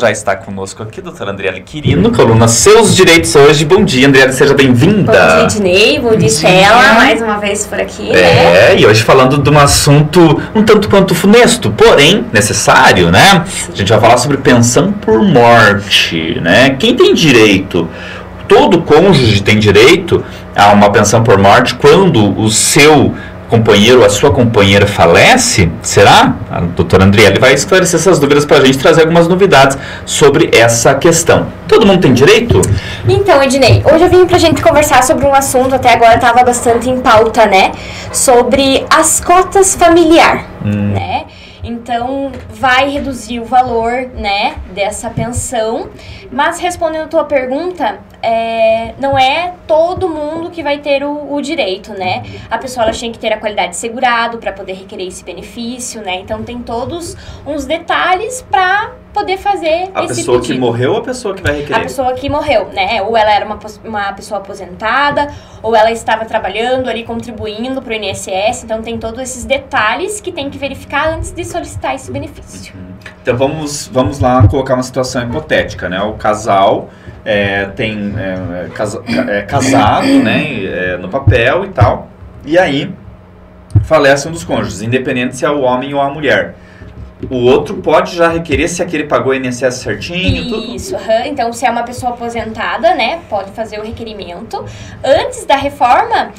Já está conosco aqui, doutora Andriele Quirino, coluna Seus Direitos Hoje. Bom dia, Andriele, seja bem-vinda. Bom dia, Ednei, bom dia, Estela, mais uma vez por aqui, né? E hoje falando de um assunto um tanto quanto funesto, porém necessário, né? Sim. A gente vai falar sobre pensão por morte, né? Quem tem direito? Todo cônjuge tem direito a uma pensão por morte quando o seu companheiro ou a sua companheira falece? Será? A doutora Andriele vai esclarecer essas dúvidas para a gente, trazer algumas novidades sobre essa questão. Todo mundo tem direito? Então, Ednei, hoje eu vim pra gente conversar sobre um assunto, até agora estava bastante em pauta, né? Sobre as cotas familiar, né? Então, vai reduzir o valor, né, dessa pensão. Mas, respondendo a tua pergunta, não é todo mundo que vai ter o direito, né? A pessoa ela tem que ter a qualidade de segurado para poder requerer esse benefício, né? Então, tem todos uns detalhes para poder fazer esse pedido. A pessoa que morreu ou a pessoa que vai requerer? A pessoa que morreu, né? Ou ela era uma pessoa aposentada, ou ela estava trabalhando ali, contribuindo para o INSS. Então, tem todos esses detalhes que tem que verificar antes de solicitar esse benefício. Então, vamos lá colocar uma situação hipotética, né? O casal casado, né? No papel e tal. E aí, falece um dos cônjuges, independente se é o homem ou a mulher. O outro pode já requerer se aquele pagou o INSS certinho, tudo? Isso, então se é uma pessoa aposentada, né, pode fazer o requerimento. Antes da reforma,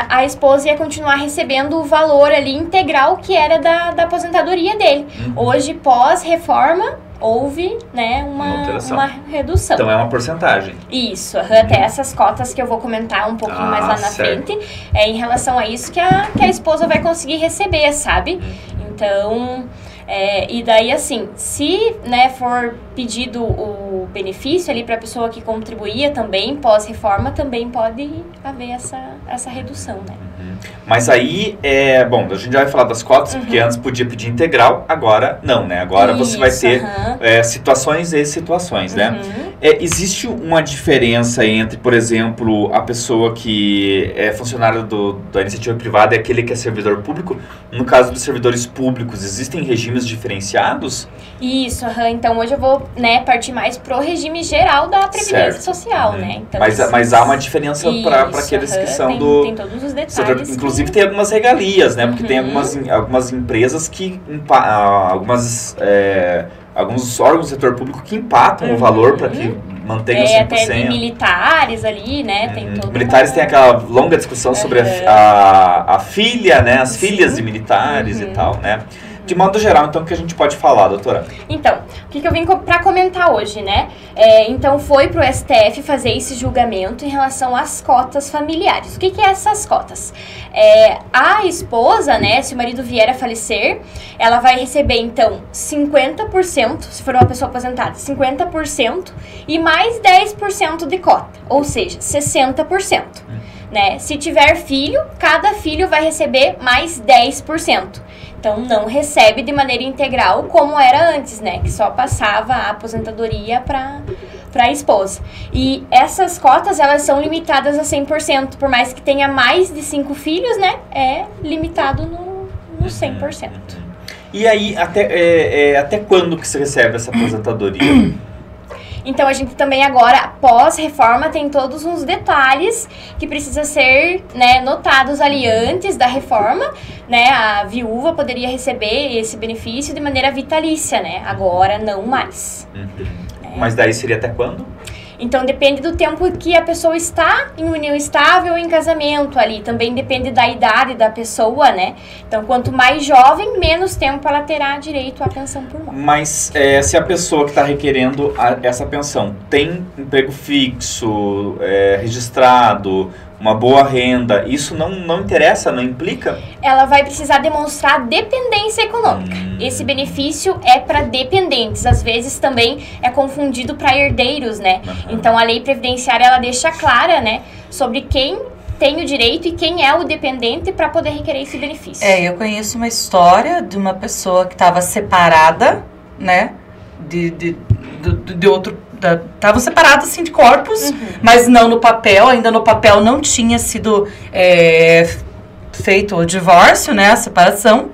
a esposa ia continuar recebendo o valor ali integral que era da aposentadoria dele. Hoje, pós-reforma, houve, né, uma redução. Então é uma porcentagem. Isso, até essas cotas que eu vou comentar um pouquinho mais lá na frente, em relação a isso que a esposa vai conseguir receber, sabe? Então... e daí, assim, se, né, for pedido o benefício ali para a pessoa que contribuía também, pós-reforma, também pode haver essa redução, né? Mas aí, bom, a gente já vai falar das cotas, porque antes podia pedir integral, agora não, né? Agora você vai ter situações e situações, né? Existe uma diferença entre, por exemplo, a pessoa que é funcionária da iniciativa privada e aquele que é servidor público? No caso dos servidores públicos, existem regimes diferenciados? Isso, então hoje eu vou, né, partir mais pro regime geral da Previdência Social, né? Então, mas há uma diferença para aqueles que são tem todos os detalhes. Inclusive tem algumas regalias, né? Porque tem algumas empresas que... alguns órgãos do setor público que empatam o valor para que mantenha o 100%. Até de militares ali, né? Tem todo militares tem aquela longa discussão sobre a filha, né? As filhas de militares e tal, né? De modo geral, então, o que a gente pode falar, doutora? Então, o que eu vim para comentar hoje, né? Então, foi pro STF fazer esse julgamento em relação às cotas familiares. O que é essas cotas? A esposa, né, se o marido vier a falecer, ela vai receber, então, 50%, se for uma pessoa aposentada, 50% e mais 10% de cota, ou seja, 60%. Né? Se tiver filho, cada filho vai receber mais 10%. Então, não recebe de maneira integral como era antes, né? Que só passava a aposentadoria para a esposa. E essas cotas, elas são limitadas a 100%. Por mais que tenha mais de 5 filhos, né? É limitado no 100%. E aí, até quando que se recebe essa aposentadoria? Então, a gente também agora, pós-reforma, tem todos uns detalhes que precisam ser, né, notados ali antes da reforma, né? A viúva poderia receber esse benefício de maneira vitalícia, né? Agora, não mais. Mas daí seria até quando? Então, depende do tempo que a pessoa está em união estável ou em casamento ali. Também depende da idade da pessoa, né? Então, quanto mais jovem, menos tempo ela terá direito à pensão por morte. Mas se a pessoa que está requerendo essa pensão tem emprego fixo, registrado, uma boa renda, isso não interessa, não implica? Ela vai precisar demonstrar dependência econômica. Esse benefício é para dependentes. Às vezes também é confundido para herdeiros, né? Então a lei previdenciária ela deixa clara, né, sobre quem tem o direito e quem é o dependente para poder requerer esse benefício. Eu conheço uma história de uma pessoa que estava separada, né, de outro... Estavam separados assim de corpos, mas não no papel, ainda no papel não tinha sido feito o divórcio, né, a separação,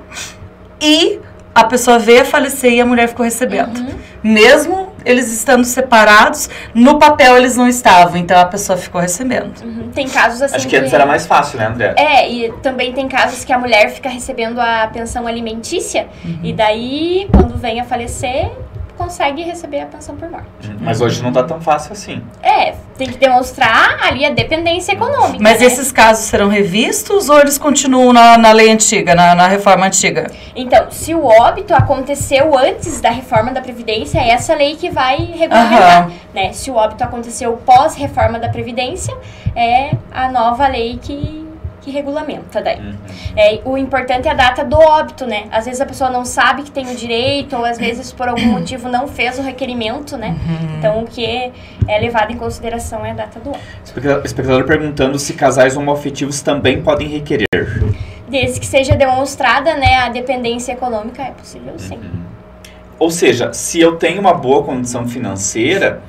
e a pessoa veio a falecer e a mulher ficou recebendo. Mesmo eles estando separados, no papel eles não estavam, então a pessoa ficou recebendo. Tem casos assim. Acho que antes era mais fácil, né, André? E também tem casos que a mulher fica recebendo a pensão alimentícia e daí, quando vem a falecer, consegue receber a pensão por morte. Mas hoje não tá tão fácil assim. Tem que demonstrar ali a dependência econômica. Mas né? esses casos serão revistos ou eles continuam na lei antiga, na reforma antiga? Então, se o óbito aconteceu antes da reforma da Previdência, é essa lei que vai regulamentar. Né? Se o óbito aconteceu pós-reforma da Previdência, é a nova lei que regulamenta daí. O importante é a data do óbito, né? Às vezes a pessoa não sabe que tem o direito, ou às vezes por algum motivo não fez o requerimento, né? Então o que é levado em consideração é a data do óbito. Espectador perguntando se casais homoafetivos também podem requerer. Desde que seja demonstrada, né, a dependência econômica, é possível sim. Ou seja, se eu tenho uma boa condição financeira,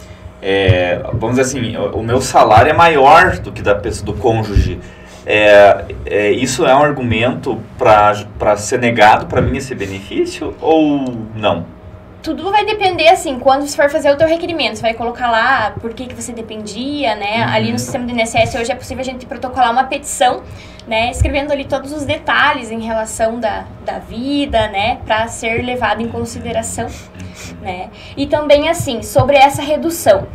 vamos dizer assim, o meu salário é maior do que da pessoa, do cônjuge. Isso é um argumento para ser negado para mim esse benefício ou não? Tudo vai depender, assim, quando você for fazer o teu requerimento, você vai colocar lá por que você dependia, né? Ali no sistema do INSS hoje é possível a gente protocolar uma petição, né? Escrevendo ali todos os detalhes em relação da vida, né? Para ser levado em consideração, né? E também, assim, sobre essa redução.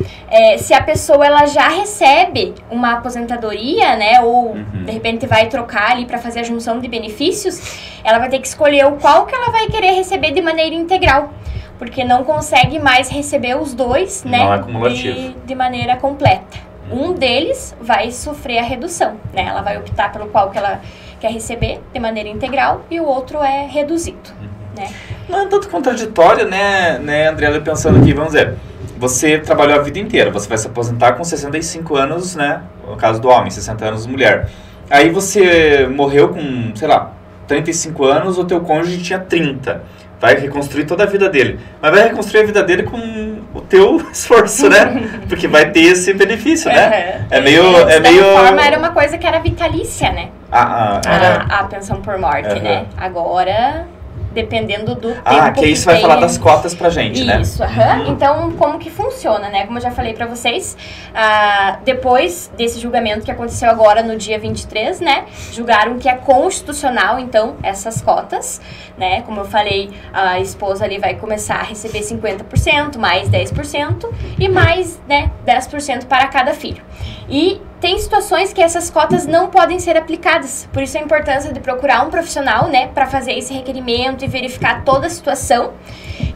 Se a pessoa, ela já recebe uma aposentadoria, né? Ou, de repente, vai trocar ali para fazer a junção de benefícios, ela vai ter que escolher o qual que ela vai querer receber de maneira integral. Porque não consegue mais receber os dois, né, de maneira completa. Um deles vai sofrer a redução, né? Ela vai optar pelo qual que ela quer receber de maneira integral e o outro é reduzido, né? Não é tanto contraditório, né, André, pensando aqui, vamos dizer, você trabalhou a vida inteira, você vai se aposentar com 65 anos, né, no caso do homem, 60 anos mulher. Aí você morreu com, sei lá, 35 anos, o teu cônjuge tinha 30. Vai reconstruir toda a vida dele. Mas vai reconstruir a vida dele com o teu esforço, né? Porque vai ter esse benefício, né? De forma, era uma coisa que era vitalícia, né? A pensão por morte, né? Agora, dependendo do tempo que isso vai falar das cotas pra gente, né? Isso, Então, como que funciona, né? Como eu já falei pra vocês, depois desse julgamento que aconteceu agora no dia 23, né? Julgaram que é constitucional, então, essas cotas, né? Como eu falei, a esposa ali vai começar a receber 50%, mais 10% e mais, né, 10% para cada filho. E tem situações que essas cotas não podem ser aplicadas, por isso a importância de procurar um profissional, né, para fazer esse requerimento e verificar toda a situação.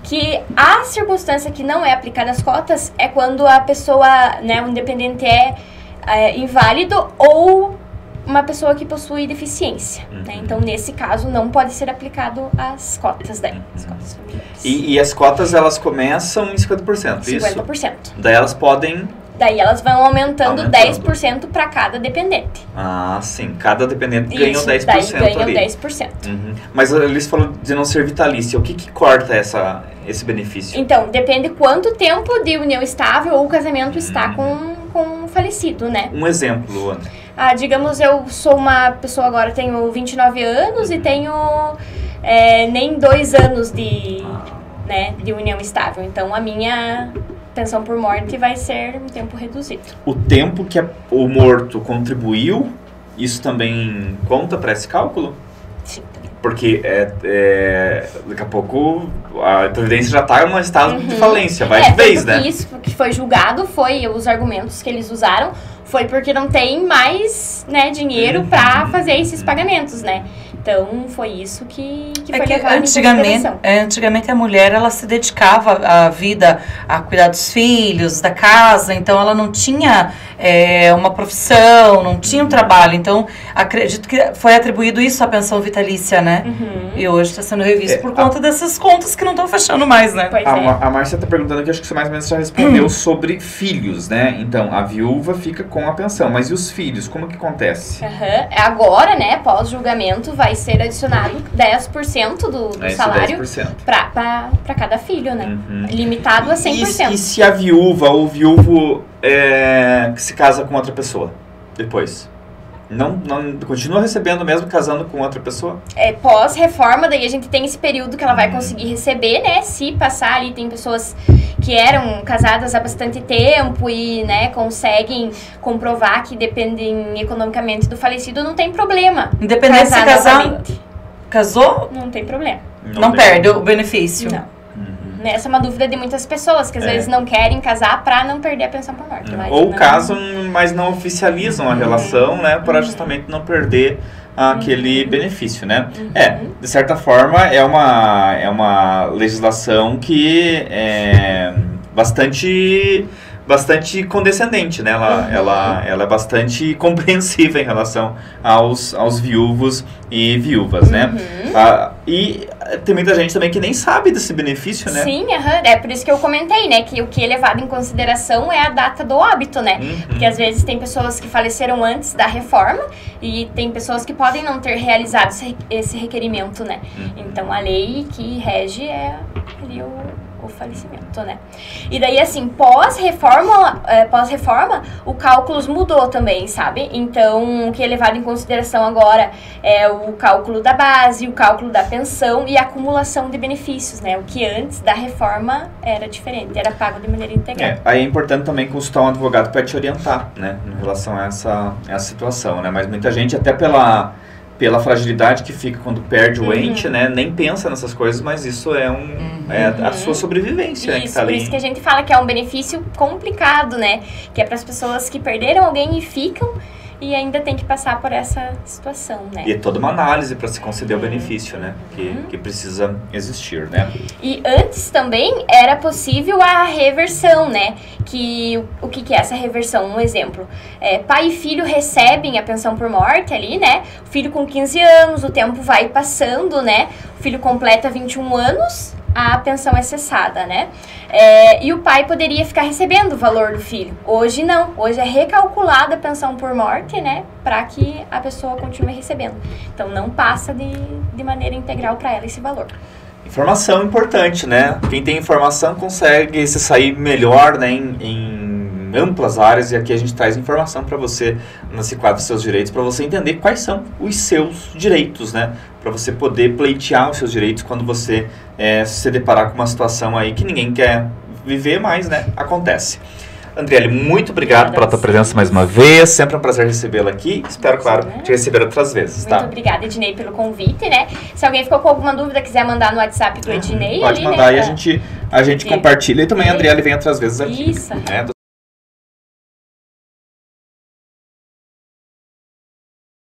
Que a circunstância que não é aplicada as cotas é quando a pessoa, né, o independente é inválido ou uma pessoa que possui deficiência, né? Então, nesse caso, não pode ser aplicado as cotas daí, as cotas familiares. E as cotas, elas começam em 50%, 50%. Isso? 50%. Daí elas podem... Daí elas vão aumentando 10% para cada dependente. Sim. Cada dependente ganha 10% daí ganham ali. 10%. Mas eles falaram de não ser vitalícia. O que corta esse benefício? Então, depende quanto tempo de união estável ou casamento está com o falecido, né? Um exemplo, Ana. Digamos, eu sou uma pessoa agora, tenho 29 anos e tenho nem 2 anos de união estável. Então, a minha pensão por morte vai ser um tempo reduzido. O tempo que o morto contribuiu, isso também conta para esse cálculo? Sim. Porque daqui a pouco a Previdência já está em um estado de falência, vai de vez, né? Isso que foi julgado foi os argumentos que eles usaram, foi porque não tem mais, né, dinheiro para fazer esses pagamentos, né? Então, foi isso que foi levado em consideração. Antigamente, a mulher, ela se dedicava à vida, a cuidar dos filhos, da casa. Então, ela não tinha uma profissão, não tinha um trabalho. Então, acredito que foi atribuído isso à pensão vitalícia, né? E hoje está sendo revisto por conta dessas contas que não estão fechando mais, né? A Márcia está perguntando aqui, acho que você mais ou menos já respondeu sobre filhos, né? Então, a viúva fica com a pensão. Mas e os filhos? Como que acontece? Agora, né, pós-julgamento, vai ser adicionado 10% do salário para cada filho, né? Limitado a 100%. E se a viúva ou o viúvo se casa com outra pessoa depois? Não continua recebendo mesmo casando com outra pessoa? Pós-reforma, daí a gente tem esse período que ela vai conseguir receber, né? Se passar ali, tem pessoas que eram casadas há bastante tempo e, né, conseguem comprovar que dependem economicamente do falecido, não tem problema. Independente se casar, casou, não tem problema. Não perde o benefício. Não. Essa é uma dúvida de muitas pessoas, que às vezes não querem casar pra não perder a pensão por morte. Ou casam, mas não oficializam a relação, né? Para justamente não perder aquele benefício, né? De certa forma, é uma legislação que é bastante condescendente, né? Ela é bastante compreensiva em relação aos viúvos e viúvas, né? E tem muita gente também que nem sabe desse benefício, né? Sim, é por isso que eu comentei, né? Que o que é levado em consideração é a data do óbito, né? Porque às vezes tem pessoas que faleceram antes da reforma e tem pessoas que podem não ter realizado esse requerimento, né? Então a lei que rege é ali o falecimento, né? E daí, assim, pós-reforma, o cálculo mudou também, sabe? Então, o que é levado em consideração agora é o cálculo da base, o cálculo da pensão e a acumulação de benefícios, né? O que antes da reforma era diferente, era pago de maneira integral. Aí é importante também consultar um advogado para te orientar, né? Em relação a essa situação, né? Mas muita gente, até pela fragilidade que fica quando perde o ente, né? Nem pensa nessas coisas, mas isso é a sua sobrevivência, né? Que tá ali. Por isso que a gente fala que é um benefício complicado, né? Que é para as pessoas que perderam alguém e ficam e ainda tem que passar por essa situação, né? E é toda uma análise para se conceder o benefício, né? Que precisa existir, né? E antes também era possível a reversão, né? O que é essa reversão? Um exemplo. Pai e filho recebem a pensão por morte ali, né? O filho com 15 anos, o tempo vai passando, né? O filho completa 21 anos, a pensão é cessada, né? E o pai poderia ficar recebendo o valor do filho. Hoje não. Hoje é recalculada a pensão por morte, né? Para que a pessoa continue recebendo. Então não passa de maneira integral para ela esse valor. Informação importante, né? Quem tem informação consegue se sair melhor, né? Em amplas áreas, e aqui a gente traz informação para você nesse quadro Seus Direitos, para você entender quais são os seus direitos, né? Para você poder pleitear os seus direitos quando você se deparar com uma situação aí que ninguém quer viver, mas, né? Acontece. Andriele, muito obrigado pela tua presença mais uma vez. Sempre um prazer recebê-la aqui. Espero, claro, te receber outras vezes, tá? Muito obrigada, Ednei, pelo convite, né? Se alguém ficou com alguma dúvida, quiser mandar no WhatsApp do Ednei, pode mandar, né? E a gente compartilha. E também a Andriele vem outras vezes aqui. Isso. Né?